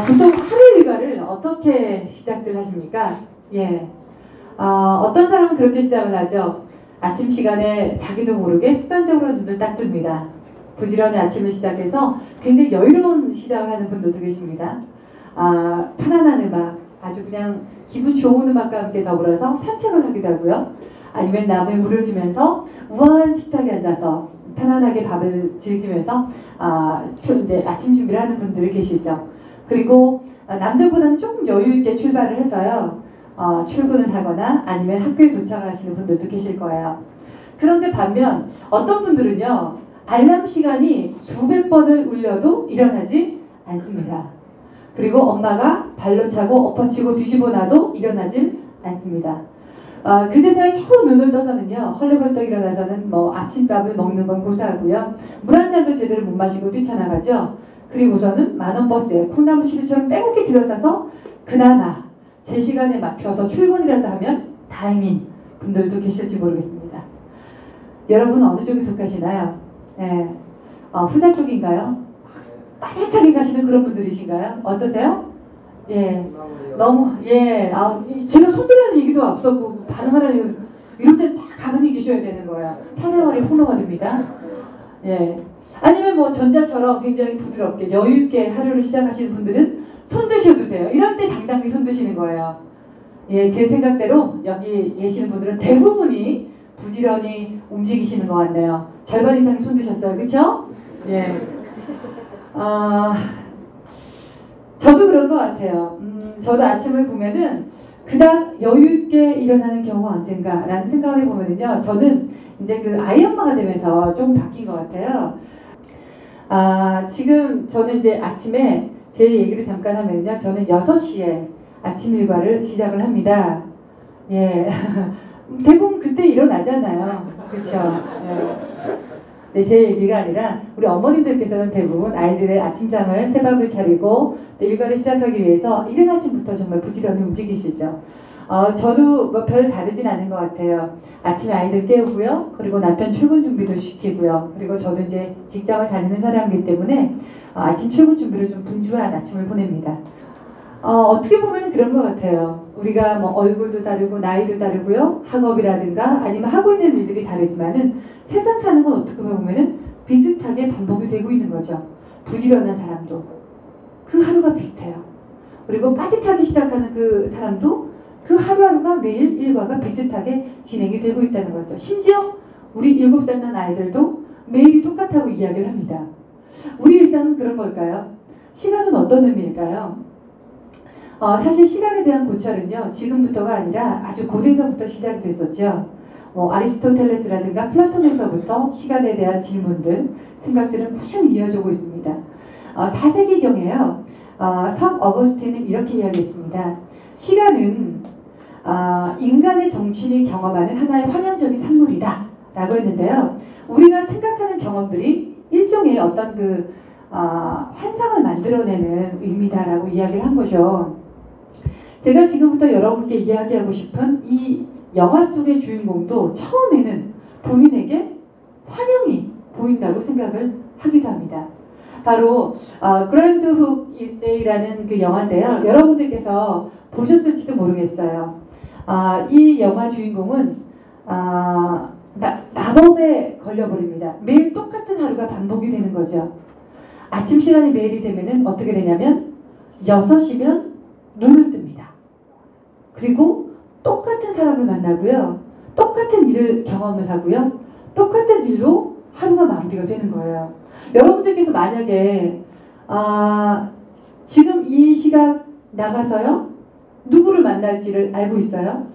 보통 하루 일과를 어떻게 시작들 하십니까? 예. 어떤 사람은 그렇게 시작을 하죠. 아침 시간에 자기도 모르게 습관적으로 눈을 딱 뜹니다. 부지런히 아침을 시작해서 굉장히 여유로운 시작을 하는 분들도 계십니다. 편안한 음악, 아주 그냥 기분 좋은 음악과 함께 더불어서 산책을 하기도 하고요. 아니면 나무에 물을 주면서 우아한 식탁에 앉아서 편안하게 밥을 즐기면서 이제 아침 준비를 하는 분들이 계시죠. 그리고 남들보다는 조금 여유 있게 출발을 해서요. 출근을 하거나 아니면 학교에 도착을 하시는 분들도 계실 거예요. 그런데 반면 어떤 분들은요. 알람 시간이 수백 번을 울려도 일어나지 않습니다. 그리고 엄마가 발로 차고 엎어치고 뒤집어 놔도 일어나질 않습니다. 그제서야 겨우 눈을 떠서는요. 헐레벌떡 일어나서는 뭐 아침밥을 먹는 건 고사하고요. 물 한 잔도 제대로 못 마시고 뛰쳐나가죠. 그리고서는 만원 버스에 콩나물 시루처럼 빼곡히 들어서서 그나마 제 시간에 맞춰서 출근이라도 하면 다행인 분들도 계실지 모르겠습니다. 여러분은 어느 쪽에 속하시나요? 네. 후자 쪽인가요? 빠듯하게 가시는 그런 분들이신가요? 어떠세요? 예. 너무, 예. 제가 손들라는 얘기도 없었고, 반응하라는, 이럴 때 딱 가만히 계셔야 되는 거야. 사생활이 폭로가 됩니다. 예. 아니면 뭐 전자처럼 굉장히 부드럽게, 여유있게 하루를 시작하시는 분들은 손 드셔도 돼요. 이럴 때 당당히 손 드시는 거예요. 예. 제 생각대로 여기 계시는 분들은 대부분이 부지런히 움직이시는 것 같네요. 절반 이상이 손 드셨어요. 그쵸? 예. 저도 그런 것 같아요. 저도 아침을 보면은 그닥 여유있게 일어나는 경우가 언젠가라는 생각을 해보면은요. 저는 이제 그 아이 엄마가 되면서 좀 바뀐 것 같아요. 지금 저는 이제 아침에 제 얘기를 잠깐 하면요. 저는 6시에 아침 일과를 시작을 합니다. 예. 대부분 그때 일어나잖아요. 그렇죠? 예. 네, 제 얘기가 아니라 우리 어머님들께서는 대부분 아이들의 아침잠을 새밥을 차리고 일과를 시작하기 위해서 이른 아침부터 정말 부지런히 움직이시죠. 저도 뭐 별 다르진 않은 것 같아요. 아침에 아이들 깨우고요. 그리고 남편 출근 준비도 시키고요. 그리고 저도 이제 직장을 다니는 사람이기 때문에 아침 출근 준비를 좀 분주한 아침을 보냅니다. 어떻게 보면 그런 것 같아요. 우리가 뭐 얼굴도 다르고 나이도 다르고요. 학업이라든가 아니면 하고 있는 일들이 다르지만은 세상 사는 건 어떻게 보면은 비슷하게 반복이 되고 있는 거죠. 부지런한 사람도 그 하루가 비슷해요. 그리고 빠듯하게 시작하는 그 사람도 그 하루하루가 매일 일과가 비슷하게 진행이 되고 있다는 거죠. 심지어 우리 7살 난 아이들도 매일이 똑같다고 이야기를 합니다. 우리 일상은 그런 걸까요? 시간은 어떤 의미일까요? 사실 시간에 대한 고찰은요. 지금부터가 아니라 아주 고대서부터 시작이 됐었죠. 아리스토텔레스라든가 플라톤에서부터 시간에 대한 질문들, 생각들은 꾸준히 이어지고 있습니다. 4세기경에요. 성 어거스틴은 이렇게 이야기했습니다. 시간은 인간의 정신이 경험하는 하나의 환영적인 산물이다 라고 했는데요. 우리가 생각하는 경험들이 일종의 어떤 환상을 만들어내는 의미다라고 이야기를 한 거죠. 제가 지금부터 여러분께 이야기하고 싶은 이 영화 속의 주인공도 처음에는 본인에게 환영이 보인다고 생각을 하기도 합니다. 바로 그랜드훅 데이라는 그 영화인데요. 여러분들께서 보셨을지도 모르겠어요. 이 영화 주인공은 마법에 걸려버립니다. 매일 똑같은 하루가 반복이 되는 거죠. 아침 시간이 매일이 되면은 어떻게 되냐면 6시면 눈을 뜹니다. 그리고 똑같은 사람을 만나고요. 똑같은 일을 경험을 하고요. 똑같은 일로 하루가 마무리가 되는 거예요. 여러분들께서 만약에 지금 이 시각 나가서요. 누구를 만날지를 알고 있어요.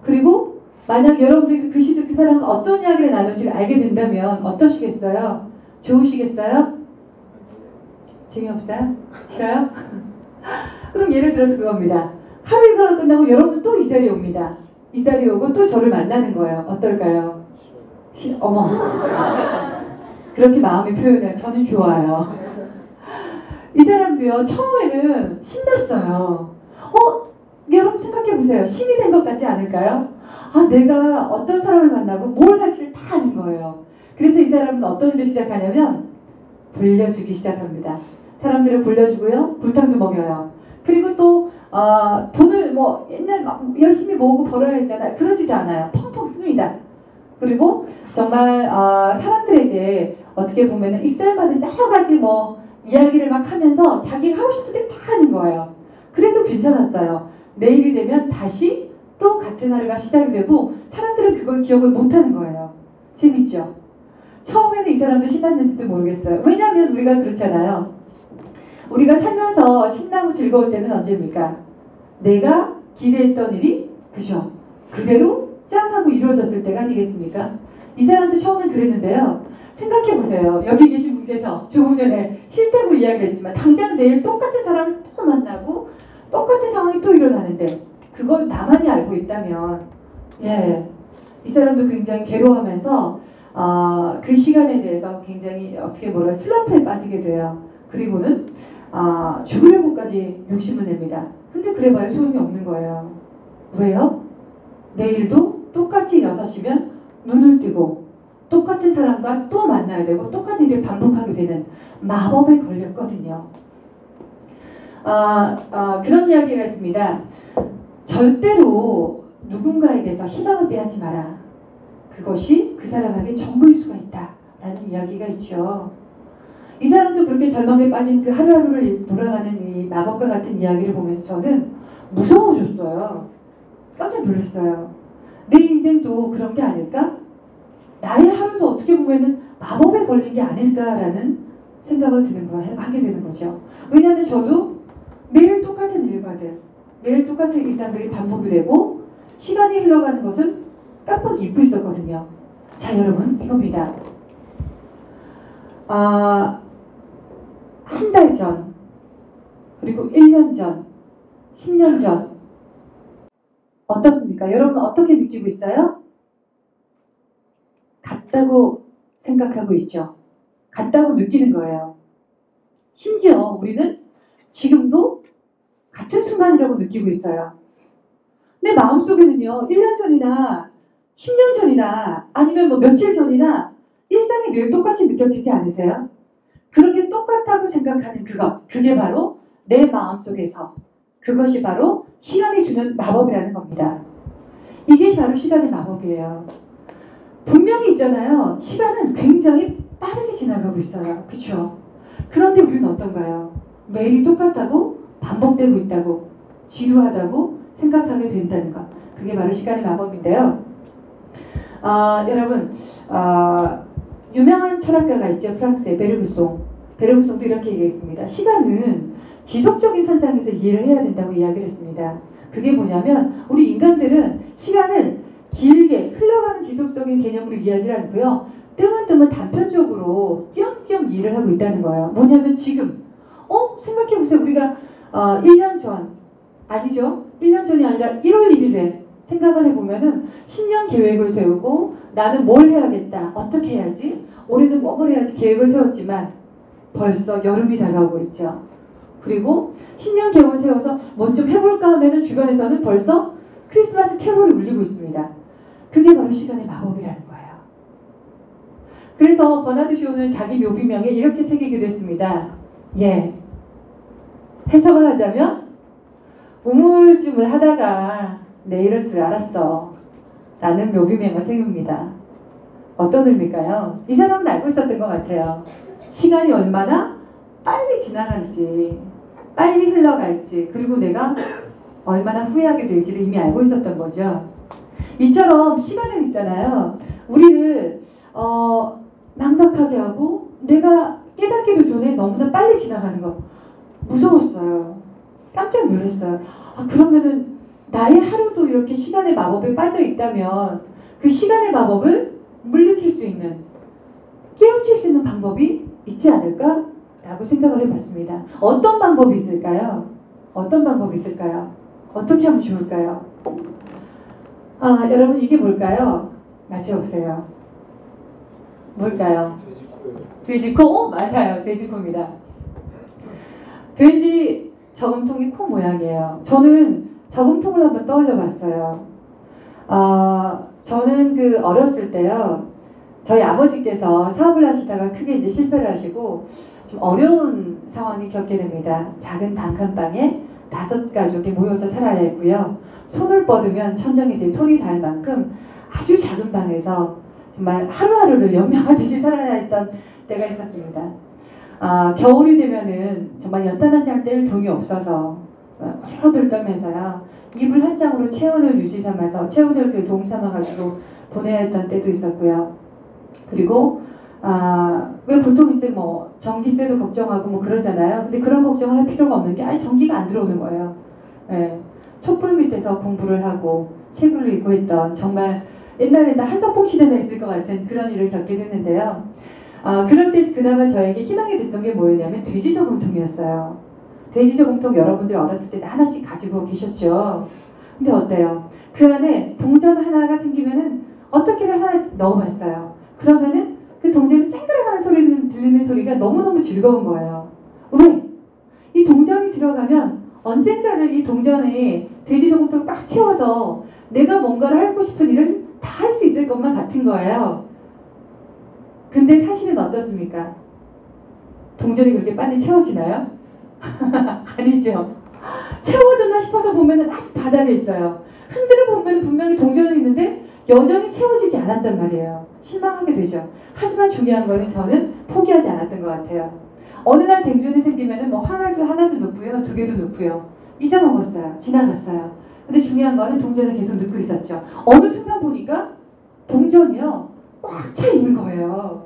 그리고 만약 여러분들이 그 사람과 어떤 이야기를 나눌지를 알게 된다면 어떠시겠어요? 좋으시겠어요? 재미없어요? 싫어요? 그럼 예를 들어서 그겁니다. 하루가 끝나고 여러분 또 이 자리에 옵니다. 이 자리에 오고 또 저를 만나는 거예요. 어떨까요? 어머. 그렇게 마음의 표현을 저는 좋아요. 이 사람도요. 처음에는 신났어요. 여러분 생각해보세요. 신이 된 것 같지 않을까요? 내가 어떤 사람을 만나고 뭘 할지를 다 아는 거예요. 그래서 이 사람은 어떤 일을 시작하냐면 불려주기 시작합니다. 사람들을 불려주고요. 불탕도 먹여요. 그리고 또 돈을 뭐 옛날 막 열심히 모으고 벌어야 했잖아요. 그러지도 않아요. 펑펑 씁니다. 그리고 정말 사람들에게 어떻게 보면은 익살맞은 여러 가지 뭐 이야기를 막 하면서 자기가 하고 싶은 데 다 하는 거예요. 그래도 괜찮았어요. 내일이 되면 다시 또 같은 하루가 시작이 돼도 사람들은 그걸 기억을 못하는 거예요. 재밌죠? 처음에는 이 사람도 신났는지도 모르겠어요. 왜냐하면 우리가 그렇잖아요. 우리가 살면서 신나고 즐거울 때는 언제입니까? 내가 기대했던 일이 그죠? 그대로 짠 하고 이루어졌을 때가 아니겠습니까? 이 사람도 처음엔 그랬는데요. 생각해보세요. 여기 계신 분께서 조금 전에 싫다고 이야기를 했지만 당장 내일 똑같은 사람을 또 만나고 똑같은 상황이 또 일어나는데 그걸 나만이 알고 있다면 이 사람도 굉장히 괴로워하면서 그 시간에 대해서 굉장히 슬럼프에 빠지게 돼요. 그리고는 죽으려고까지 욕심을 냅니다. 근데 그래봐야 소용이 없는 거예요. 왜요? 내일도 똑같이 6시면 눈을 뜨고 똑같은 사람과 또 만나야 되고 똑같은 일을 반복하게 되는 마법에 걸렸거든요. 그런 이야기가 있습니다. 절대로 누군가에게서 희망을 빼앗지 마라. 그것이 그 사람에게 전부일 수가 있다. 라는 이야기가 있죠. 이 사람도 그렇게 절망에 빠진 그 하루하루를 돌아가는 이 마법과 같은 이야기를 보면서 저는 무서워졌어요. 깜짝 놀랐어요. 내 인생도 그런 게 아닐까? 나의 하루도 어떻게 보면은 마법에 걸린 게 아닐까라는 생각을 하게 되는 거죠. 왜냐하면 저도 매일 똑같은 일과들, 매일 똑같은 일상들이 반복이 되고 시간이 흘러가는 것은 깜빡 잊고 있었거든요. 자, 여러분, 이겁니다. 한 달 전, 그리고 1년 전, 10년 전 어떻습니까? 여러분 어떻게 느끼고 있어요? 같다고 생각하고 있죠. 같다고 느끼는 거예요. 심지어 우리는 지금도 같은 순간이라고 느끼고 있어요. 내 마음속에는요, 1년 전이나 10년 전이나 아니면 뭐 며칠 전이나 일상이 매일 똑같이 느껴지지 않으세요? 그렇게 똑같다고 생각하는 그게 바로 내 마음속에서, 그것이 바로 시간이 주는 마법이라는 겁니다. 이게 바로 시간의 마법이에요. 분명히 있잖아요. 시간은 굉장히 빠르게 지나가고 있어요. 그렇죠? 그런데 우리는 어떤가요? 매일이 똑같다고 반복되고 있다고 지루하다고 생각하게 된다는 것. 그게 바로 시간의 마법인데요. 여러분 유명한 철학가가 있죠. 프랑스의 베르그송. 베르그송도 이렇게 얘기했습니다. 시간은 지속적인 선상에서 이해를 해야 된다고 이야기를 했습니다. 그게 뭐냐면 우리 인간들은 시간을 길게 흘러가는 지속적인 개념으로 이해하지 않고요. 뜨문뜨문 단편적으로 띄엄띄엄 이해를 하고 있다는 거예요. 뭐냐면 지금 생각해보세요. 우리가 1년 전 아니죠. 1년 전이 아니라 1월 1일에 생각을 해보면은 신년 계획을 세우고 나는 뭘 해야겠다. 어떻게 해야지? 올해는 뭘 해야지 계획을 세웠지만 벌써 여름이 다가오고 있죠. 그리고 신년 계획을 세워서 뭐 좀 해볼까 하면은 주변에서는 벌써 크리스마스 캐롤이 울리고 있습니다. 그게 바로 시간의 마법이라는 거예요. 그래서 버나드 쇼는 자기 묘비명에 이렇게 새기기도 했습니다. 해석을 하자면 우물쭈물 하다가 내일을 줄 알았어 라는 묘비명을 새깁니다. 어떤 의미일까요? 이 사람은 알고 있었던 것 같아요. 시간이 얼마나 빨리 지나갈지, 빨리 흘러갈지, 그리고 내가 얼마나 후회하게 될지를 이미 알고 있었던 거죠. 이처럼 시간은 있잖아요. 우리를 망각하게 하고 내가 깨닫기도 전에 너무나 빨리 지나가는 거 무서웠어요. 깜짝 놀랐어요. 그러면은 나의 하루도 이렇게 시간의 마법에 빠져 있다면 그 시간의 마법을 물리칠 수 있는, 깨우칠 수 있는 방법이 있지 않을까? 라고 생각을 해봤습니다. 어떤 방법이 있을까요? 어떤 방법이 있을까요? 어떻게 하면 좋을까요? 여러분 이게 뭘까요? 맞춰보세요. 뭘까요? 돼지코? 맞아요. 돼지코입니다. 돼지 저금통이 코 모양이에요. 저는 저금통을 한번 떠올려 봤어요. 저는 어렸을 때요. 저희 아버지께서 사업을 하시다가 크게 이제 실패를 하시고 좀 어려운 상황이 겪게 됩니다. 작은 단칸방에 5가족이 모여서 살아야 했고요. 손을 뻗으면 천장이 제 손이 닿을 만큼 아주 작은 방에서 정말 하루하루를 연명하듯이 살아야 했던 때가 있었습니다. 겨울이 되면은 정말 연탄한 장 뗄 돈이 없어서 헐거들 떨면서요. 이불 한 장으로 체온을 유지 삼아서 체온을 그 도움 삼아가지고 보내야 했던 때도 있었고요. 그리고 왜 보통 이제 뭐 전기세도 걱정하고 뭐 그러잖아요. 근데 그런 걱정을 할 필요가 없는 게 아예 전기가 안 들어오는 거예요. 예. 촛불 밑에서 공부를 하고 책을 읽고 했던 정말 옛날에는 한석봉 시대나 있을 것 같은 그런 일을 겪게 됐는데요. 그럴 때 그나마 저에게 희망이 됐던 게 뭐였냐면 돼지 저금통이었어요. 돼지 저금통 여러분들 어렸을 때 하나씩 가지고 계셨죠. 근데 어때요? 그 안에 동전 하나가 생기면은 어떻게든 하나 넣어봤어요. 그러면은 그 동전이 쨍그랑하는 소리는 들리는 소리가 너무너무 즐거운 거예요. 왜? 이 동전이 들어가면 언젠가는 이 동전이 돼지 저금통을 꽉 채워서 내가 뭔가를 하고 싶은 일을 다 할 수 있을 것만 같은 거예요. 근데 사실은 어떻습니까? 동전이 그렇게 빨리 채워지나요? 아니죠. 채워졌나 싶어서 보면은 아직 바닥에 있어요. 흔들어 보면 분명히 동전은 있는데 여전히 채워지지 않았단 말이에요. 실망하게 되죠. 하지만 중요한 거는 저는 포기하지 않았던 것 같아요. 어느 날 댕준이 생기면은 뭐 하나도 넣고요, 2개도 넣고요. 잊어먹었어요. 지나갔어요. 근데 중요한 거는 동전을 계속 넣고 있었죠. 어느 순간 보니까 동전이요 꽉 차 있는 거예요.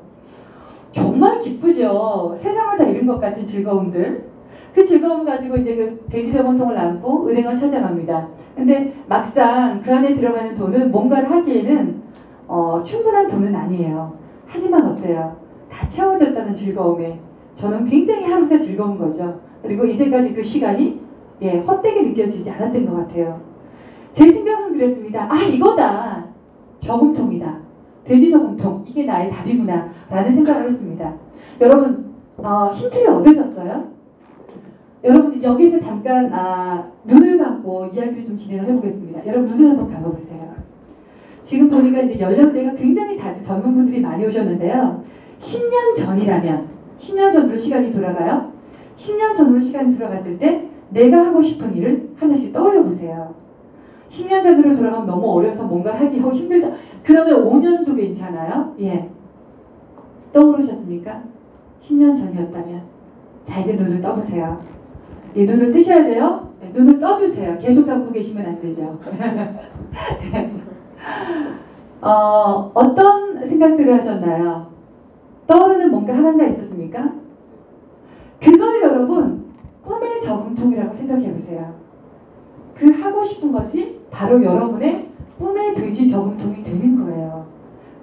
정말 기쁘죠. 세상을 다 잃은 것 같은 즐거움들. 그 즐거움을 가지고 이제 그 돼지 저금통을 남고 은행을 찾아갑니다. 근데 막상 그 안에 들어가는 돈은 뭔가를 하기에는 충분한 돈은 아니에요. 하지만 어때요? 다 채워졌다는 즐거움에 저는 굉장히 하루가 즐거운 거죠. 그리고 이제까지 그 시간이 헛되게 느껴지지 않았던 것 같아요. 제 생각은 그랬습니다. 이거다. 저금통이다. 돼지 저금통. 이게 나의 답이구나. 라는 생각을 했습니다. 여러분 힌트를 얻으셨어요? 여러분 여기서 잠깐 눈을 감고 이야기를 좀 진행을 해보겠습니다. 여러분 눈을 한번 감아보세요. 지금 보니까 이제 연령대가 굉장히 다들 젊은 분들이 많이 오셨는데요. 10년 전이라면 10년 전으로 시간이 돌아가요. 10년 전으로 시간이 돌아갔을 때 내가 하고 싶은 일을 하나씩 떠올려 보세요. 10년 전으로 돌아가면 너무 어려서 뭔가 하기 힘들다. 그러면 5년도 괜찮아요. 예. 떠오르셨습니까? 10년 전이었다면. 자, 이제 눈을 떠보세요. 눈을 뜨셔야 돼요. 눈을 떠주세요. 계속 감고 계시면 안 되죠. 어떤 생각들을 하셨나요? 떠오르는 뭔가 하나가 있었습니까? 그걸 여러분 꿈의 저금통이라고 생각해 보세요. 그 하고 싶은 것이 바로 여러분의 꿈의 돼지 저금통이 되는 거예요.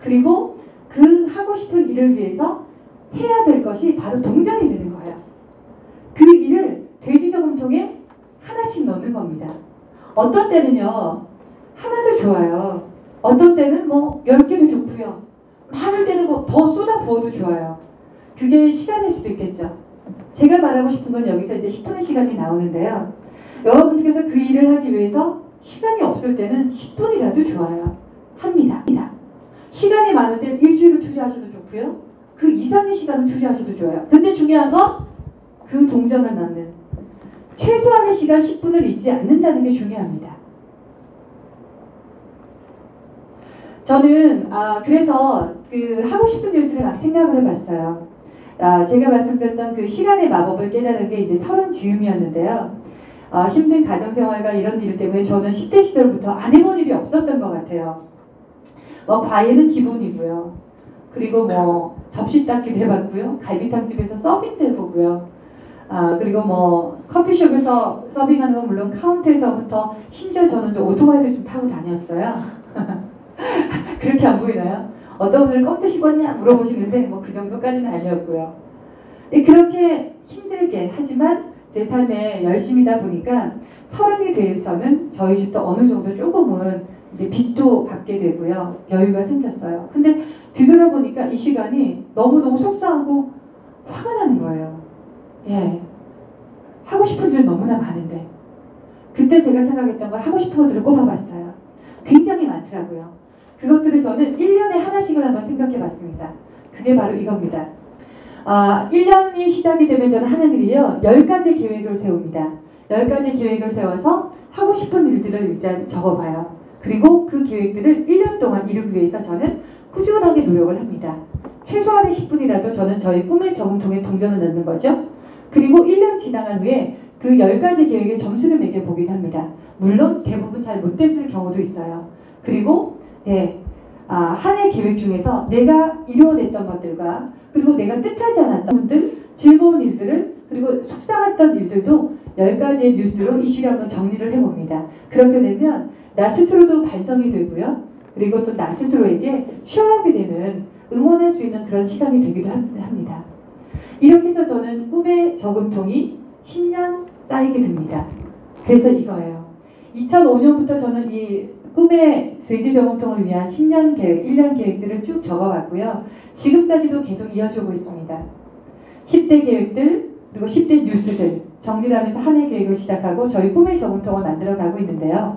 그리고 그 하고 싶은 일을 위해서 해야 될 것이 바로 동전이 되는 거예요. 그 일을 돼지 저금통에 하나씩 넣는 겁니다. 어떤 때는요 하나도 좋아요. 어떤 때는 뭐 10개도 좋고요. 많을 때는 더 쏟아 부어도 좋아요. 그게 시간일 수도 있겠죠. 제가 말하고 싶은 건 여기서 이제 10분의 시간이 나오는데요. 여러분께서 그 일을 하기 위해서 시간이 없을 때는 10분이라도 좋아요. 합니다. 시간이 많을 때 일주일을 투자하셔도 좋고요. 그 이상의 시간을 투자하셔도 좋아요. 근데 중요한 건 그 동전을 넣는 최소한의 시간 10분을 잊지 않는다는 게 중요합니다. 저는 그래서 그 하고 싶은 일들을 막 생각을 해봤어요. 제가 말씀드렸던 그 시간의 마법을 깨달은 게 이제 30 즈음이었는데요. 힘든 가정생활과 이런 일 때문에 저는 10대 시절부터 안 해본 일이 없었던 것 같아요. 과외는 기본이고요. 그리고 뭐 접시 닦기도 해봤고요. 갈비탕집에서 서빙도 해보고요. 그리고 뭐 커피숍에서 서빙하는 건 물론 카운터에서부터 심지어 저는 또 오토바이를 좀 타고 다녔어요. 그렇게 안 보이나요? 어떤 분들은 껌 드시고 왔냐 물어보시는데 뭐 그 정도까지는 아니었고요. 그렇게 힘들게 하지만 제 삶에 열심히다 보니까 30이 돼서는 저희 집도 어느 정도 조금은 이제 빚도 갚게 되고요. 여유가 생겼어요. 근데 뒤돌아보니까 이 시간이 너무너무 속상하고 화가 나는 거예요. 하고 싶은 일 너무나 많은데 그때 제가 생각했던 걸 하고 싶은 것들을 꼽아봤어요. 굉장히 많더라고요. 그것들을 저는 1년에 하나씩을 한번 생각해 봤습니다. 그게 바로 이겁니다. 1년이 시작이 되면 저는 하는 일이요. 10가지 계획을 세웁니다. 10가지 계획을 세워서 하고 싶은 일들을 일단 적어봐요. 그리고 그 계획들을 1년 동안 이루기 위해서 저는 꾸준하게 노력을 합니다. 최소한의 10분이라도 저는 저희 꿈의 저금통에 동전을 넣는 거죠. 그리고 1년 지나간 후에 그 10가지 계획에 점수를 매겨보기도 합니다. 물론 대부분 잘 못 됐을 경우도 있어요. 그리고 한 해 계획 중에서 내가 이루어냈던 것들과 그리고 내가 뜻하지 않았던 분들, 즐거운 일들을 그리고 속상했던 일들도 10가지의 뉴스로 이슈를 한번 정리를 해봅니다. 그렇게 되면 나 스스로도 반성이 되고요. 그리고 또 나 스스로에게 취업이 되는 응원할 수 있는 그런 시간이 되기도 합니다. 이렇게 해서 저는 꿈의 저금통이 10년 쌓이게 됩니다. 그래서 이거예요. 2005년부터 저는 이 꿈의 돼지 저금통을 위한 10년 계획, 1년 계획들을 쭉 적어봤고요. 지금까지도 계속 이어지고 있습니다. 10대 계획들, 그리고 10대 뉴스들 정리를 하면서 한 해 계획을 시작하고 저희 꿈의 저금통을 만들어가고 있는데요.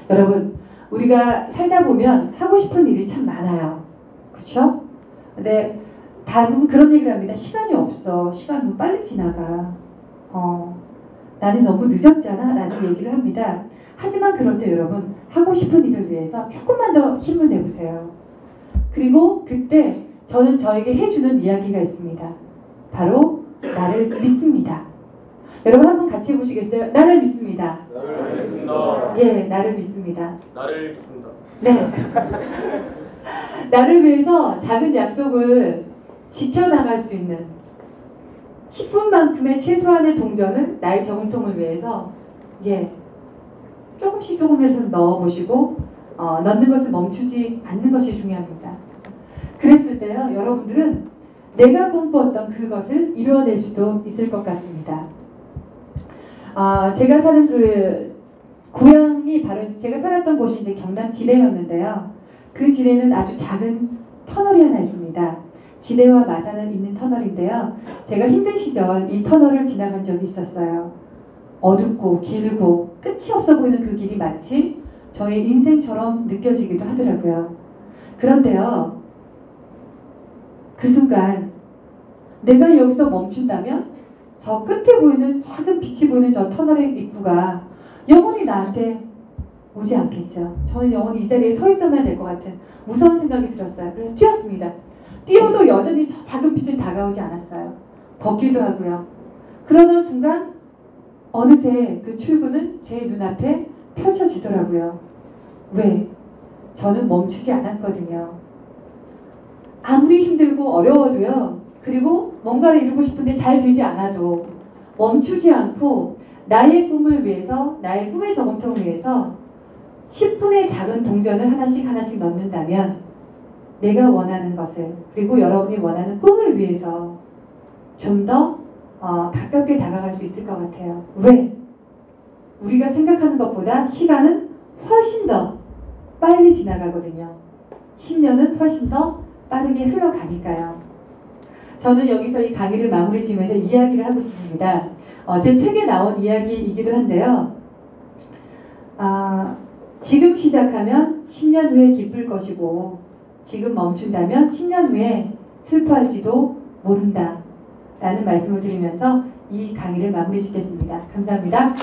여러분, 우리가 살다 보면 하고 싶은 일이 참 많아요. 그렇죠? 근데 다음은 그런 얘기를 합니다. 시간이 없어. 시간 너무 빨리 지나가. 나는 너무 늦었잖아. 라는 얘기를 합니다. 하지만 그럴 때 여러분, 하고 싶은 일을 위해서 조금만 더 힘을 내보세요. 그리고 그때 저는 저에게 해주는 이야기가 있습니다. 바로 나를 믿습니다. 여러분 한번 같이 해보시겠어요? 나를 믿습니다. 나를 믿습니다. 예, 나를 믿습니다. 나를 믿습니다. 네. 나를 위해서 작은 약속을 지켜나갈 수 있는 10분만큼의 최소한의 동전을 나의 저금통을 위해서 조금씩 넣어보시고 넣는 것을 멈추지 않는 것이 중요합니다. 그랬을 때요, 여러분들은 내가 꿈꾸었던 그것을 이루어낼 수도 있을 것 같습니다. 제가 사는 그 고향이 바로 제가 살았던 곳이 이제 경남 지대였는데요. 그 지대는 아주 작은 터널이 하나 있습니다. 지대와 마산을 잇는 터널인데요. 제가 힘든 시절 이 터널을 지나간 적이 있었어요. 어둡고 길고 끝이 없어 보이는 그 길이 마치 저의 인생처럼 느껴지기도 하더라고요. 그런데요, 그 순간 내가 여기서 멈춘다면 저 끝에 보이는 작은 빛이 보이는 저 터널의 입구가 영원히 나한테 오지 않겠죠. 저는 영원히 이 자리에 서 있어야만 될 것 같은 무서운 생각이 들었어요. 그래서 뛰었습니다. 뛰어도 여전히 저 작은 빛은 다가오지 않았어요. 걷기도 하고요. 그러던 순간 어느새 그 출구는 제 눈앞에 펼쳐지더라고요. 왜? 저는 멈추지 않았거든요. 아무리 힘들고 어려워도요. 그리고 뭔가를 이루고 싶은데 잘 되지 않아도 멈추지 않고 나의 꿈을 위해서, 나의 꿈의 저금통을 위해서 10분의 작은 동전을 하나씩 넣는다면 내가 원하는 것을, 그리고 여러분이 원하는 꿈을 위해서 좀 더 가깝게 다가갈 수 있을 것 같아요. 왜? 우리가 생각하는 것보다 시간은 훨씬 더 빨리 지나가거든요. 10년은 훨씬 더 빠르게 흘러가니까요. 저는 여기서 이 강의를 마무리 지으면서 이야기를 하고 싶습니다. 제 책에 나온 이야기이기도 한데요. 지금 시작하면 10년 후에 기쁠 것이고 지금 멈춘다면 10년 후에 슬퍼할지도 모른다 라는 말씀을 드리면서 이 강의를 마무리 짓겠습니다. 감사합니다.